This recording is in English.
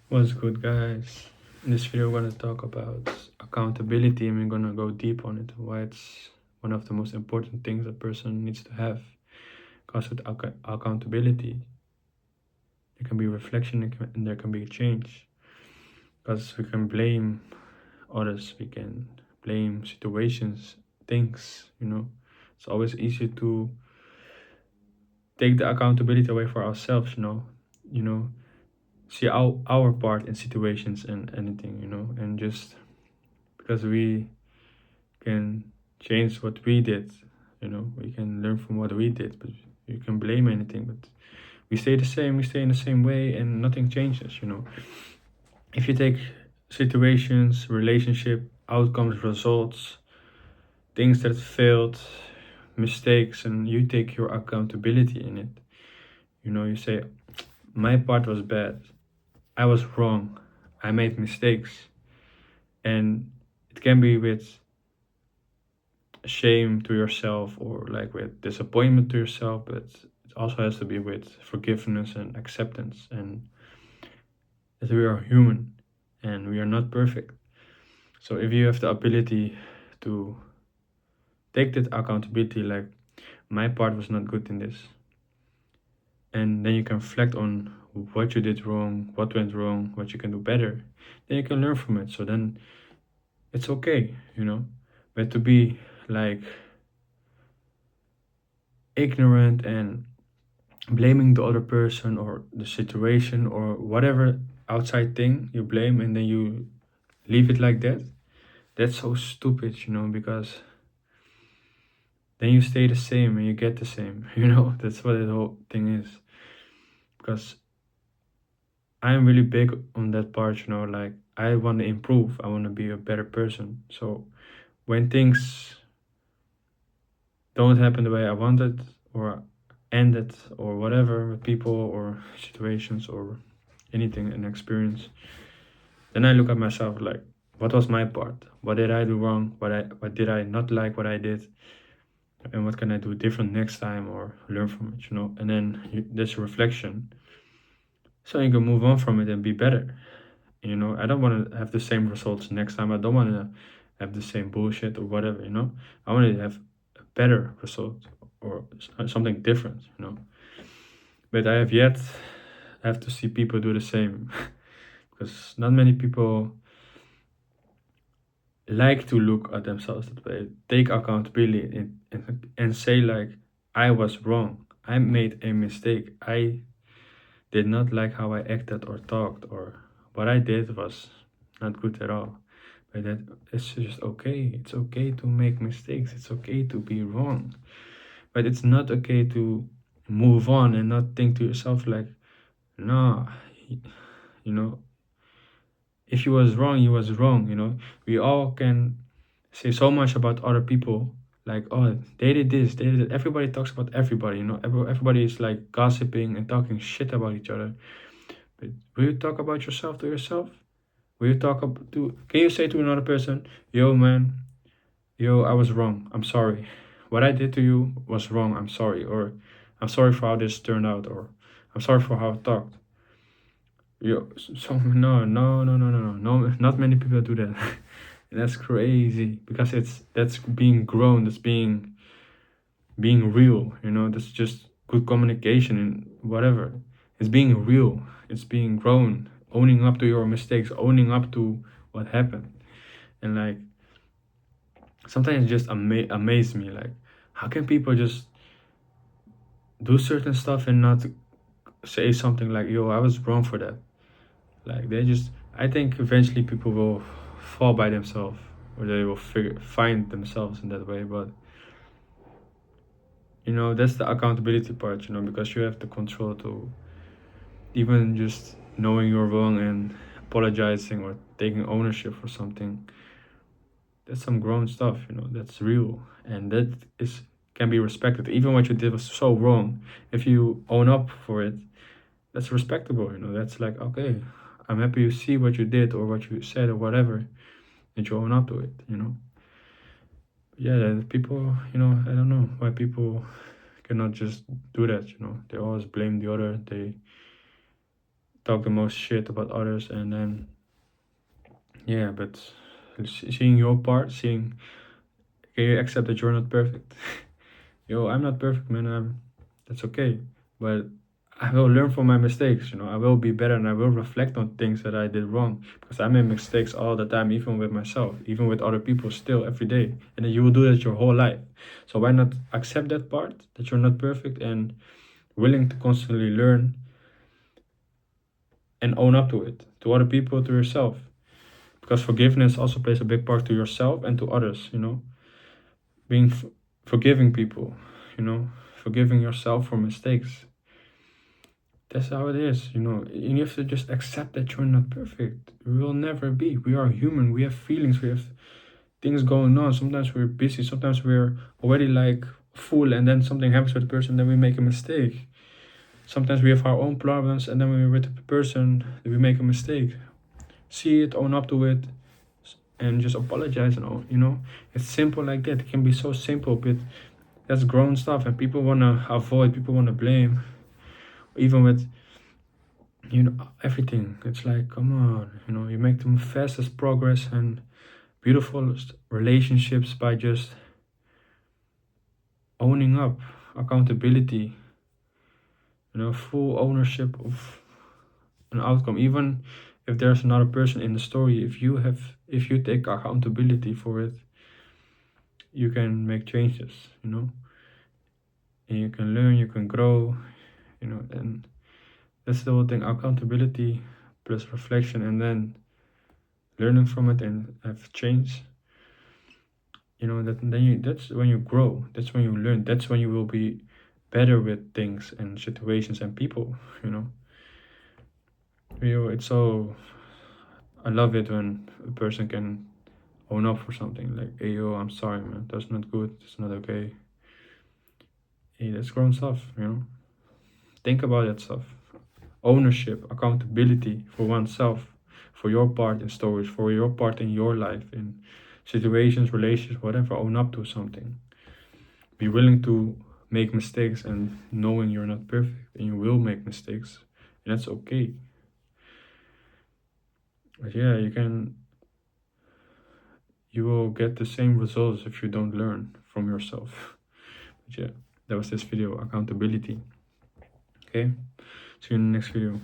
What's good, guys? In this video, we're gonna talk about accountability, and we're gonna go deep on it. Why it's one of the most important things a person needs to have. Because with accountability, there can be reflection and there can be a change. Because we can blame others, we can blame situations, things. It's always easier to take the accountability away for ourselves. You know, see our part in situations and anything. And just because we can change what we did. We can learn from what we did, but you can blame anything. But we stay the same, we stay in the same way, and nothing changes. If you take situations, relationship, outcomes, results, things that failed, mistakes, and you take your accountability in it. You say, my part was bad, I was wrong, I made mistakes. And it can be with shame to yourself or like with disappointment to yourself, but it also has to be with forgiveness and acceptance, and that we are human and we are not perfect. So if you have the ability to take that accountability, like my part was not good in this, and then you can reflect on what you did wrong, what went wrong, what you can do better, then you can learn from it. So then it's okay. But to be like ignorant and blaming the other person or the situation or whatever outside thing you blame, and then you leave it like that, that's so stupid. Because then you stay the same and you get the same. That's what the whole thing is. Because I'm really big on that part. Like I want to improve, I want to be a better person. So when things don't happen the way I wanted, or ended, or whatever, with people or situations or anything, an experience, then I look at myself like, what was my part? What did I do wrong? What did I not like what I did? And what can I do different next time or learn from it? And then there's a reflection. So you can move on from it and be better. I don't want to have the same results next time. I don't want to have the same bullshit or whatever. I want to have a better result or something different. But I have to see people do the same because not many people like to look at themselves that way, take accountability and say like, I was wrong, I made a mistake, I did not like how I acted or talked, or what I did was not good at all. But that it's just okay. It's okay to make mistakes. It's okay to be wrong. But it's not okay to move on and not think to yourself like, no, you know, if you was wrong, you was wrong. We all can say so much about other people, like, oh, they did this, they did that. Everybody talks about everybody. Everybody is like gossiping and talking shit about each other. But will you talk about yourself to yourself? Will you talk about to can you say to another person, yo man, yo, I was wrong, I'm sorry, what I did to you was wrong, I'm sorry, or I'm sorry for how this turned out, or I'm sorry for how I talked. So no, not many people do that. And that's crazy because that's being grown, that's being real. That's just good communication and whatever. It's being real, it's being grown, owning up to your mistakes, owning up to what happened. And like sometimes it just amaze me, like how can people just do certain stuff and not say something like, yo, I was wrong for that. Like they just, I think eventually people will fall by themselves, or they will find themselves in that way. But that's the accountability part. Because you have the control to even just knowing you're wrong and apologizing or taking ownership for something. That's some grown stuff. That's real, and that is can be respected. Even what you did was so wrong, if you own up for it, that's respectable. That's like, okay, I'm happy you see what you did or what you said or whatever, and you own up to it. Yeah, that people, I don't know why people cannot just do that. They always blame the other. They talk the most shit about others, and then yeah, but seeing your part, can you accept that you're not perfect? Yo, I'm not perfect, man. That's okay, but I will learn from my mistakes. I will be better, and I will reflect on things that I did wrong, because I make mistakes all the time, even with myself, even with other people, still every day, and then you will do that your whole life. So why not accept that part, that you're not perfect, and willing to constantly learn and own up to it, to other people, to yourself, because forgiveness also plays a big part to yourself and to others. Being forgiving people, forgiving yourself for mistakes. That's how it is. You have to just accept that you're not perfect. We will never be. We are human. We have feelings. We have things going on. Sometimes we're busy. Sometimes we're already like full, and then something happens with the person, then we make a mistake. Sometimes we have our own problems, and then when we're with the person, we make a mistake. See it, own up to it, and just apologize. It's simple like that. It can be so simple, but that's grown stuff, and people want to avoid, people want to blame, even with everything. It's like, come on, you make the fastest progress and beautiful relationships by just owning up, accountability, full ownership of an outcome. Even if there's another person in the story, if you take accountability for it, you can make changes, and you can learn, you can grow, and that's the whole thing. Accountability plus reflection, and then learning from it and have change. That's when you grow. That's when you learn. That's when you will be better with things and situations and people. It's so. I love it when a person can own up for something. Like, hey, yo, I'm sorry, man. That's not good. It's not okay. Hey, that's grown stuff. Think about that stuff. Ownership, accountability for oneself, for your part in stories, for your part in your life, in situations, relationships, whatever. Own up to something. Be willing to make mistakes, and knowing you're not perfect and you will make mistakes, and that's okay. But yeah, you will get the same results if you don't learn from yourself. But yeah, that was this video, accountability. Okay, see you in the next video.